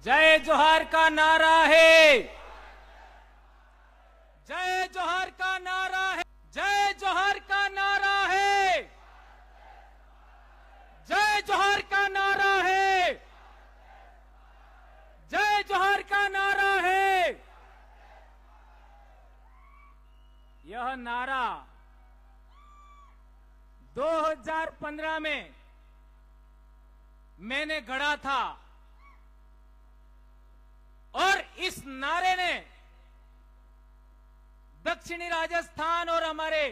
जय जोहार का नारा है, जय जोहार का नारा है, जय जोहार का नारा है, जय जोहार का नारा है, जय जोहार का नारा है। यह नारा 2015 में मैंने गढ़ा था और इस नारे ने दक्षिणी राजस्थान और हमारे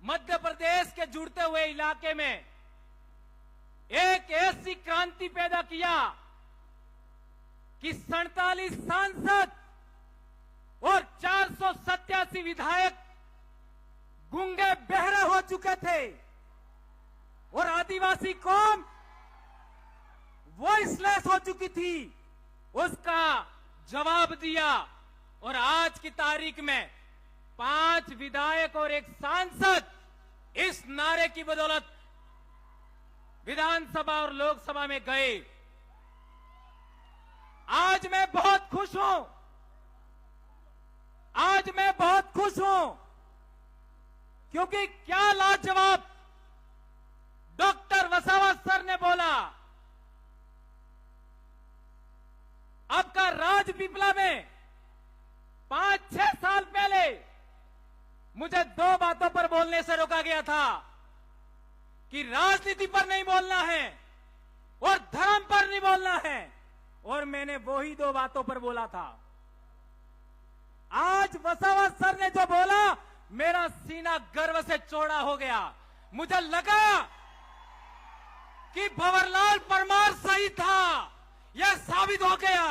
मध्य प्रदेश के जुड़ते हुए इलाके में एक ऐसी क्रांति पैदा किया कि 47 सांसद और 487 विधायक गूंगे बहरे हो चुके थे और आदिवासी कौम वॉइसलेस हो चुकी थी। उसका जवाब दिया और आज की तारीख में 5 विधायक और 1 सांसद इस नारे की बदौलत विधानसभा और लोकसभा में गए। आज मैं बहुत खुश हूं, आज मैं बहुत खुश हूं क्योंकि क्या लाजवाब डॉक्टर वसावा सर ने बोला। आपका राजपीपला में 5-6 साल पहले मुझे 2 बातों पर बोलने से रोका गया था कि राजनीति पर नहीं बोलना है और धर्म पर नहीं बोलना है, और मैंने वही 2 बातों पर बोला था। आज वसावा सर ने जो बोला, मेरा सीना गर्व से चौड़ा हो गया। मुझे लगा कि भंवरलाल परमार सही था, यह साबित हो गया।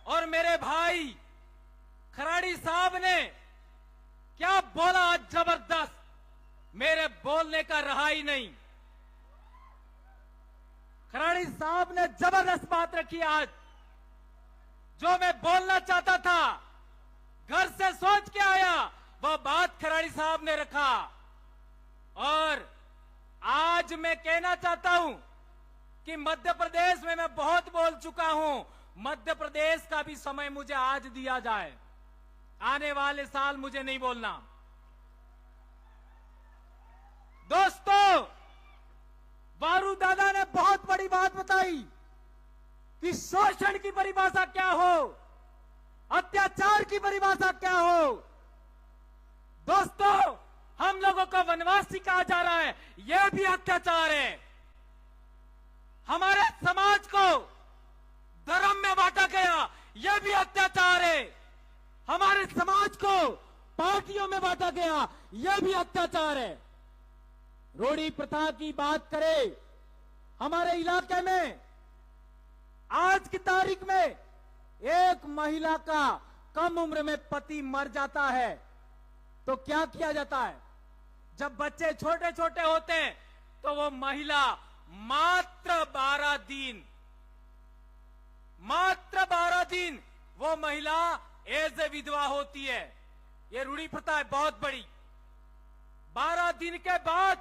और मेरे भाई खराड़ी साहब ने क्या बोला, जबरदस्त, मेरे बोलने का रहा ही नहीं। खराड़ी साहब ने जबरदस्त बात रखी आज। जो मैं बोलना चाहता था, घर से सोच के आया, वह बात खराड़ी साहब ने रखा। और आज मैं कहना चाहता हूं कि मध्य प्रदेश में मैं बहुत बोल चुका हूं, मध्य प्रदेश का भी समय मुझे आज दिया जाए। आने वाले साल मुझे नहीं बोलना। दोस्तों, वारू दादा ने बहुत बड़ी बात बताई कि शोषण की परिभाषा क्या हो, अत्याचार की परिभाषा क्या हो। दोस्तों, हम लोगों को वनवासी कहा जा रहा है, यह भी अत्याचार है। हमारे समाज को धर्म में बांटा गया, यह भी अत्याचार है। हमारे समाज को पार्टियों में बांटा गया, यह भी अत्याचार है। रोड़ी प्रथा की बात करें, हमारे इलाके में आज की तारीख में एक महिला का कम उम्र में पति मर जाता है तो क्या किया जाता है? जब बच्चे छोटे छोटे होते हैं तो वो महिला मात्र 12 दिन वो महिला एज ए विधवा होती है। ये रूढ़ी प्रथा है बहुत बड़ी। 12 दिन के बाद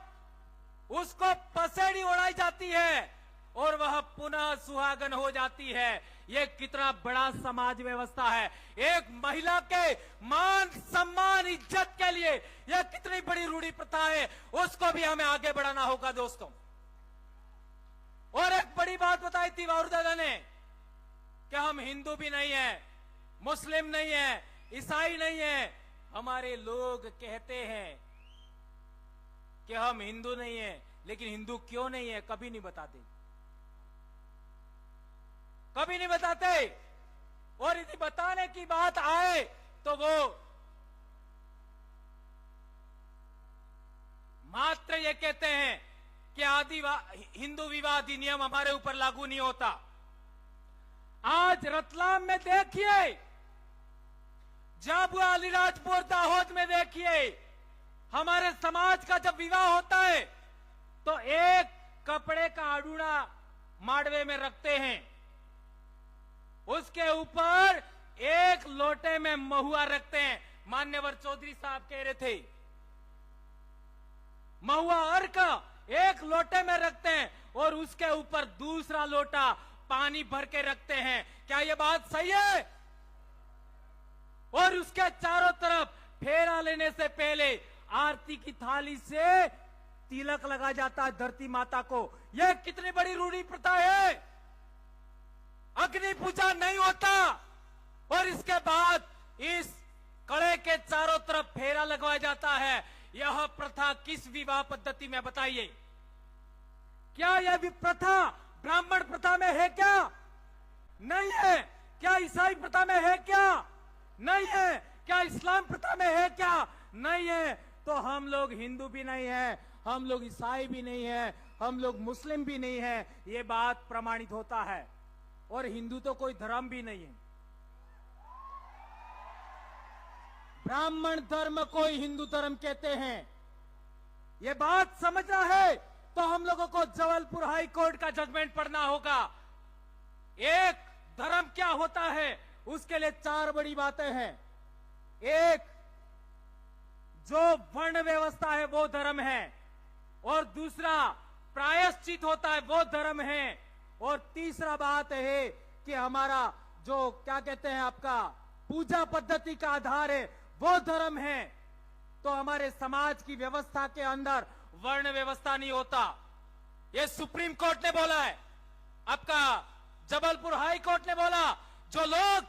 उसको पसेड़ी उड़ाई जाती है और वह पुनः सुहागन हो जाती है। ये कितना बड़ा समाज व्यवस्था है। एक महिला के मान सम्मान इज्जत के लिए यह कितनी बड़ी रूढ़ी प्रथा है, उसको भी हमें आगे बढ़ाना होगा दोस्तों। और एक बड़ी बात बताई थी वारू दादा ने कि हम हिंदू भी नहीं है, मुस्लिम नहीं है, ईसाई नहीं है। हमारे लोग कहते हैं कि हम हिंदू नहीं है, लेकिन हिंदू क्यों नहीं है कभी नहीं बताते, कभी नहीं बताते। और यदि बताने की बात आए तो वो मात्र ये कहते हैं कि हिंदू विवाह अधिनियम हमारे ऊपर लागू नहीं होता। आज रतलाम में देखिए, झाबुआ, अलीराजपुर, दाहोद में देखिए, हमारे समाज का जब विवाह होता है तो एक कपड़े का अडूड़ा माड़वे में रखते हैं, उसके ऊपर एक लोटे में महुआ रखते हैं। मान्यवर चौधरी साहब कह रहे थे, महुआ अर्क एक लोटे में रखते हैं और उसके ऊपर दूसरा लोटा पानी भर के रखते हैं। क्या ये बात सही है? और उसके चारों तरफ फेरा लेने से पहले आरती की थाली से तिलक लगा जाता है धरती माता को। यह कितनी बड़ी रूढ़ी प्रथा है। अग्नि पूजा नहीं होता और इसके बाद इस कड़े के चारों तरफ फेरा लगवाया जाता है। यह प्रथा किस विवाह पद्धति में बताइए? क्या यह प्रथा ब्राह्मण प्रथा में है क्या? नहीं है। क्या ईसाई प्रथा में है क्या? नहीं है। क्या इस्लाम प्रथा में है क्या? नहीं है। तो हम लोग हिंदू भी नहीं है, हम लोग ईसाई भी नहीं है, हम लोग मुस्लिम भी नहीं है। ये बात प्रमाणित होता है। और हिंदू तो कोई धर्म भी नहीं है। ब्राह्मण धर्म को हिंदू धर्म कहते हैं। ये बात समझना है तो हम लोगों को जबलपुर हाई कोर्ट का जजमेंट पढ़ना होगा। एक धर्म क्या होता है उसके लिए 4 बड़ी बातें हैं। एक, जो वर्ण व्यवस्था है वो धर्म है, और दूसरा प्रायश्चित होता है वो धर्म है, और तीसरा बात है कि हमारा जो क्या कहते हैं आपका पूजा पद्धति का आधार है वो धर्म है। तो हमारे समाज की व्यवस्था के अंदर वर्ण व्यवस्था नहीं होता। ये सुप्रीम कोर्ट ने बोला है, आपका जबलपुर हाई कोर्ट ने बोला। जो लोग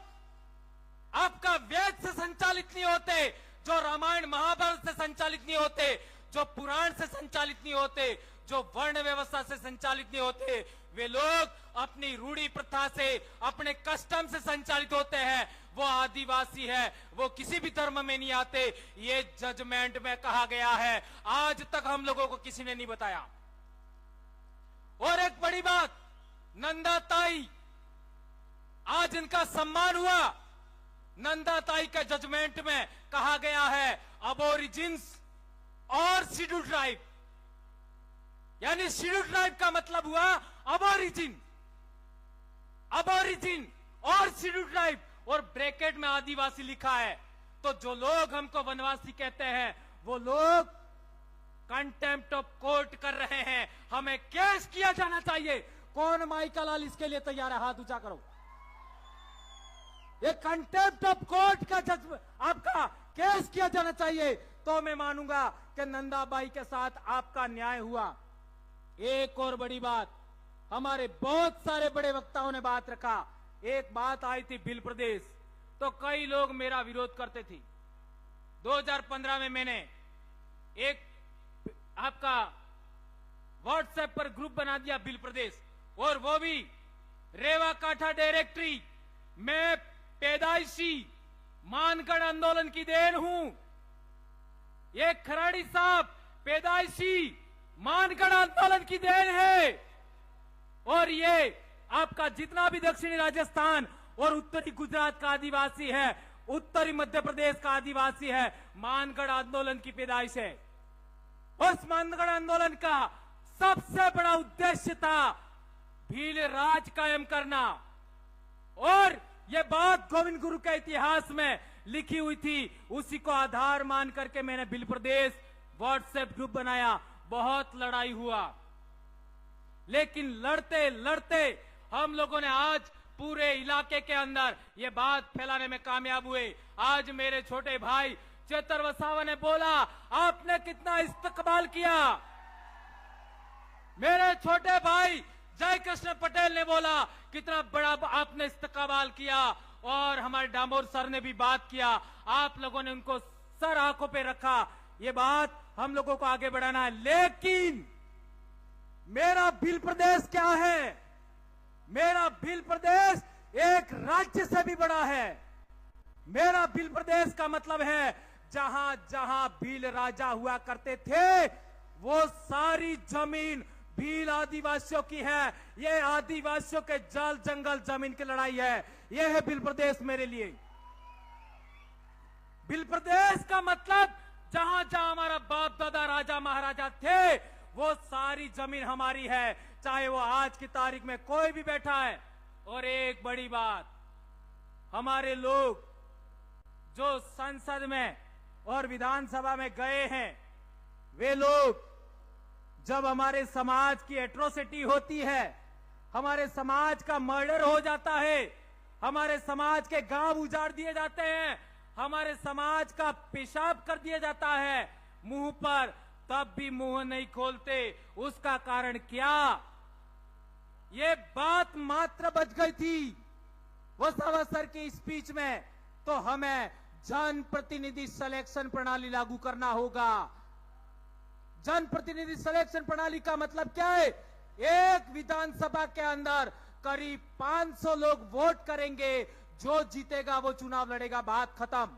आपका वेद से संचालित नहीं होते, जो रामायण महाभारत से संचालित नहीं होते, जो पुराण से संचालित नहीं होते, जो वर्ण व्यवस्था से संचालित नहीं होते, वे लोग अपनी रूढ़ी प्रथा से, अपने कस्टम से संचालित होते हैं। वो आदिवासी है, वो किसी भी धर्म में नहीं आते। ये जजमेंट में कहा गया है। आज तक हम लोगों को किसी ने नहीं बताया। और एक बड़ी बात, नंदा ताई, आज इनका सम्मान हुआ। नंदा ताई के जजमेंट में कहा गया है अबोरिजिन्स और शेड्यूल ट्राइब, यानी शेड्यूल ट्राइब का मतलब हुआ अबोरिजिन, अबोरिजिन और शेड्यूल ट्राइब, और ब्रैकेट में आदिवासी लिखा है। तो जो लोग हमको वनवासी कहते हैं वो लोग कंटेम्प्ट ऑफ कोर्ट कर रहे हैं। हमें केस किया जाना चाहिए। कौन माइका लाल इसके लिए तैयार है? हाथ ऊंचा करो। ये कंटेम्प्ट ऑफ कोर्ट का आपका केस किया जाना चाहिए तो मैं मानूंगा कि नंदाबाई के साथ आपका न्याय हुआ। एक और बड़ी बात, हमारे बहुत सारे बड़े वक्ताओं ने बात रखा। एक बात आई थी बिल प्रदेश, तो कई लोग मेरा विरोध करते थे। 2015 में मैंने एक आपका व्हाट्सएप पर ग्रुप बना दिया बिल प्रदेश, और वो भी रेवा काठा डायरेक्टरी। मैं पैदाइशी मानगढ़ आंदोलन की देन हूं। ये खराड़ी साहब पैदाइशी मानगढ़ आंदोलन की देन है। और ये आपका जितना भी दक्षिणी राजस्थान और उत्तरी गुजरात का आदिवासी है, उत्तरी मध्य प्रदेश का आदिवासी है, मानगढ़ आंदोलन की पैदाइश है। उस मानगढ़ आंदोलन का सबसे बड़ा उद्देश्य था भील राज कायम करना। और यह बात गोविंद गुरु के इतिहास में लिखी हुई थी। उसी को आधार मान करके मैंने बिल प्रदेश व्हाट्सएप ग्रुप बनाया। बहुत लड़ाई हुआ, लेकिन लड़ते लड़ते हम लोगों ने आज पूरे इलाके के अंदर ये बात फैलाने में कामयाब हुए। आज मेरे छोटे भाई चेतर वसावा ने बोला, आपने कितना इस्तकबाल किया। मेरे छोटे भाई जय कृष्ण पटेल ने बोला, कितना बड़ा आपने इस्तकबाल किया। और हमारे डामोर सर ने भी बात किया। आप लोगों ने उनको सर आंखों पे रखा। ये बात हम लोगों को आगे बढ़ाना है। लेकिन मेरा भील प्रदेश क्या है? मेरा भील प्रदेश एक राज्य से भी बड़ा है। मेरा भील प्रदेश का मतलब है जहां जहां भील राजा हुआ करते थे वो सारी जमीन भील आदिवासियों की है। ये आदिवासियों के जल जंगल जमीन की लड़ाई है। यह है भील प्रदेश मेरे लिए। भील प्रदेश का मतलब जहां जहां हमारा बाप दादा राजा महाराजा थे वो सारी जमीन हमारी है, चाहे वो आज की तारीख में कोई भी बैठा है। और एक बड़ी बात, हमारे लोग जो संसद में और विधानसभा में गए हैं वे लोग जब हमारे समाज की एट्रोसिटी होती है, हमारे समाज का मर्डर हो जाता है, हमारे समाज के गांव उजाड़ दिए जाते हैं, हमारे समाज का पेशाब कर दिया जाता है मुंह पर, तब भी मुंह नहीं खोलते। उसका कारण क्या? ये बात मात्र बच गई थी वसावा सर की स्पीच में, तो हमें जनप्रतिनिधि सिलेक्शन प्रणाली लागू करना होगा। जनप्रतिनिधि सिलेक्शन प्रणाली का मतलब क्या है? एक विधानसभा के अंदर करीब 500 लोग वोट करेंगे, जो जीतेगा वो चुनाव लड़ेगा, बात खत्म।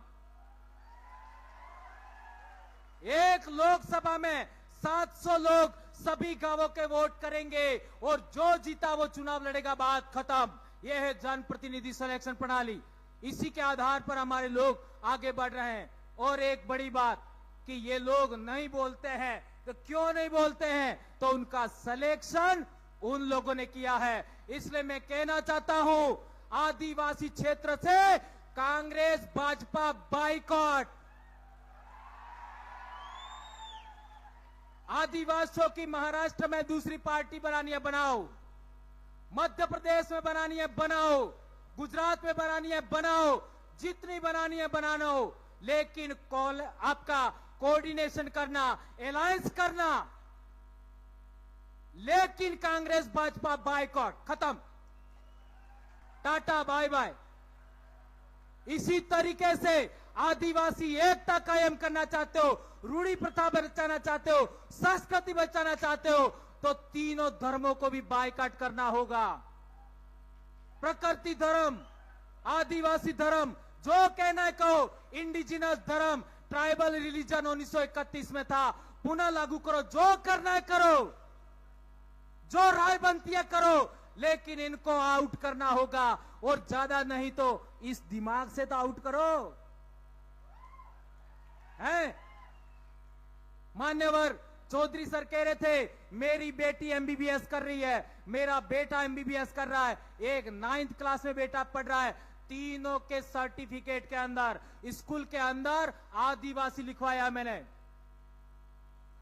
एक लोकसभा में 700 लोग सभी गांवों के वोट करेंगे और जो जीता वो चुनाव लड़ेगा, बात खत्म। यह है जनप्रतिनिधि सिलेक्शन प्रणाली। इसी के आधार पर हमारे लोग आगे बढ़ रहे हैं। और एक बड़ी बात कि ये लोग नहीं बोलते हैं, तो क्यों नहीं बोलते हैं? तो उनका सिलेक्शन उन लोगों ने किया है। इसलिए मैं कहना चाहता हूं, आदिवासी क्षेत्र से कांग्रेस भाजपा बाइकॉट। आदिवासियों की महाराष्ट्र में दूसरी पार्टी बनानी है, बनाओ। मध्य प्रदेश में बनानी है, बनाओ। गुजरात में बनानी है, बनाओ। जितनी बनानी है बनाना हो, लेकिन आपका कोऑर्डिनेशन करना, अलायंस करना, लेकिन कांग्रेस भाजपा बाइकॉट, खत्म, टाटा बाय बाय। इसी तरीके से आदिवासी एकता कायम करना चाहते हो, रूढ़ी प्रथा बचाना चाहते हो, संस्कृति बचाना चाहते हो, तो तीनों धर्मों को भी बाइकॉट करना होगा। प्रकृति धर्म, आदिवासी धर्म, जो कहना है कहो, इंडिजिनस धर्म, ट्राइबल रिलीजन 1931 में था, पुनः लागू करो, जो करना है करो, जो राय बनती है करो, लेकिन इनको आउट करना होगा। और ज्यादा नहीं तो इस दिमाग से तो आउट करो, हैं? मान्यवर चौधरी सर कह रहे थे, मेरी बेटी एमबीबीएस कर रही है, मेरा बेटा एमबीबीएस कर रहा है, एक 9th क्लास में बेटा पढ़ रहा है, तीनों के सर्टिफिकेट के अंदर, स्कूल के अंदर आदिवासी लिखवाया मैंने।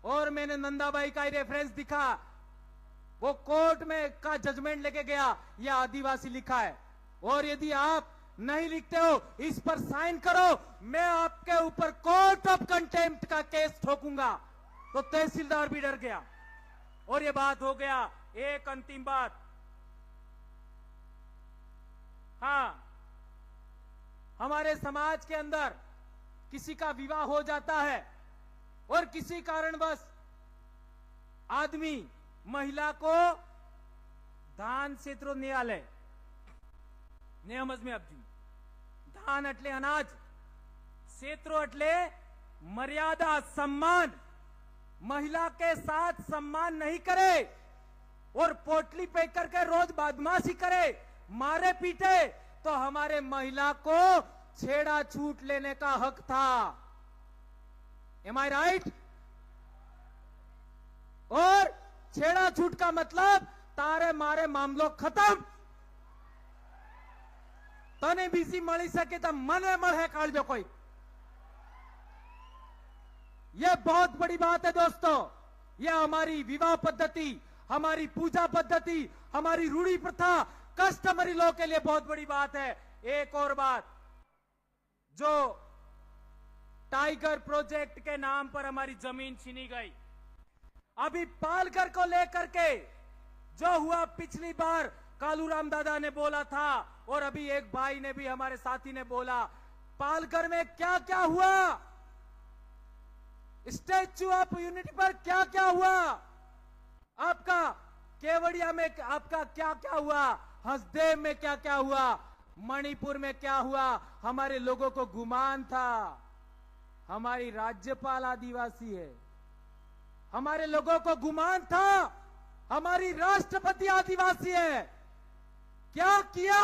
और मैंने नंदाबाई का रेफरेंस दिखा, वो कोर्ट में का जजमेंट लेके गया, यह आदिवासी लिखा है। और यदि आप नहीं लिखते हो, इस पर साइन करो, मैं आपके ऊपर कोर्ट ऑफ कंटेम्प्ट का केस ठोकूंगा। तो तहसीलदार भी डर गया और ये बात हो गया। एक अंतिम बात, हाँ, हमारे समाज के अंदर किसी का विवाह हो जाता है और किसी कारणवश आदमी महिला को दान क्षेत्रों न्यायालय नियम में अब दान એટલે અનાજ, क्षेत्रों એટલે मर्यादा, सम्मान, महिला के साथ सम्मान नहीं करे और पोटली पे करके रोज बदमाशी करे, मारे पीटे, तो हमारे महिला को छेड़ा छूट लेने का हक था। एम आई राइट? और छेड़ा छूट का मतलब तारे मारे मामलो खत्म। तने बीसी मળી શકે तो मने મળે કાઢજો कोई। यह बहुत बड़ी बात है दोस्तों। यह हमारी विवाह पद्धति, हमारी पूजा पद्धति, हमारी रूढ़ी प्रथा, कस्टमरी लॉ के लिए बहुत बड़ी बात है। एक और बात, जो टाइगर प्रोजेक्ट के नाम पर हमारी जमीन छीनी गई, अभी पालघर को लेकर के जो हुआ, पिछली बार कालूराम दादा ने बोला था और अभी एक भाई ने भी, हमारे साथी ने बोला, पालघर में क्या क्या हुआ, स्टैच्यू ऑफ यूनिटी पर क्या क्या हुआ, आपका केवड़िया में आपका क्या क्या हुआ, हसदेव में क्या क्या हुआ, मणिपुर में क्या हुआ। हमारे लोगों को गुमान था हमारी राज्यपाल आदिवासी है, हमारे लोगों को गुमान था हमारी राष्ट्रपति आदिवासी है। क्या किया?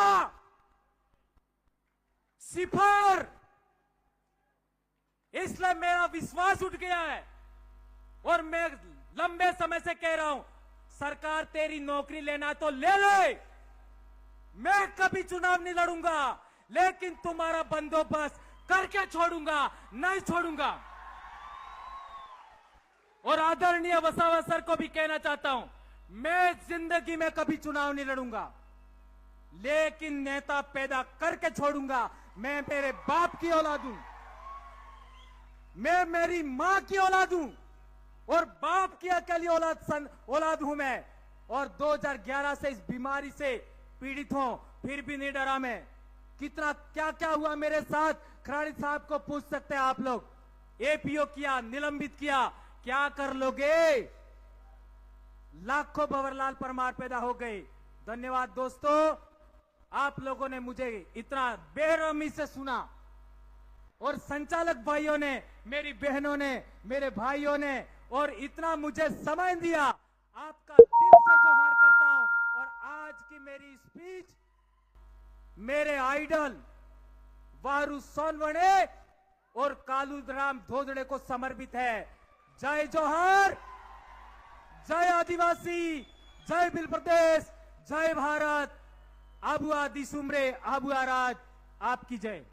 सिफर। इसलिए मेरा विश्वास उठ गया है और मैं लंबे समय से कह रहा हूं, सरकार तेरी नौकरी लेना तो ले ले, मैं कभी चुनाव नहीं लड़ूंगा, लेकिन तुम्हारा बंदोबस्त करके छोड़ूंगा, नहीं छोड़ूंगा। और आदरणीय वसावा सर को भी कहना चाहता हूं, मैं जिंदगी में कभी चुनाव नहीं लड़ूंगा, लेकिन नेता पैदा करके छोड़ूंगा। मैं मेरे बाप की औलाद हूं, मैं मेरी मां की औलाद हूं और बाप की अकेली औलाद हूं मैं। और 2011 से इस बीमारी से पीड़ित हूं, फिर भी नहीं डरा मैं। कितना क्या क्या हुआ मेरे साथ, खराड़ी साहब को पूछ सकते हैं आप लोग। एपीओ किया, निलंबित किया, क्या कर लोगे? लाखों भंवरलाल परमार पैदा हो गए। धन्यवाद दोस्तों, आप लोगों ने मुझे इतना बेरहमी से सुना और संचालक भाइयों ने, मेरी बहनों ने, मेरे भाइयों ने और इतना मुझे समय दिया। आपका दिल से जोहार करता हूं। और आज की मेरी स्पीच मेरे आइडल वारू सोनवणे और कालूराम धोदड़े को समर्पित है। जय जोहार, जय आदिवासी, जय बिल प्रदेश, जय भारत। आबुआ दिसुमरे, आबुआ राज, आपकी जय।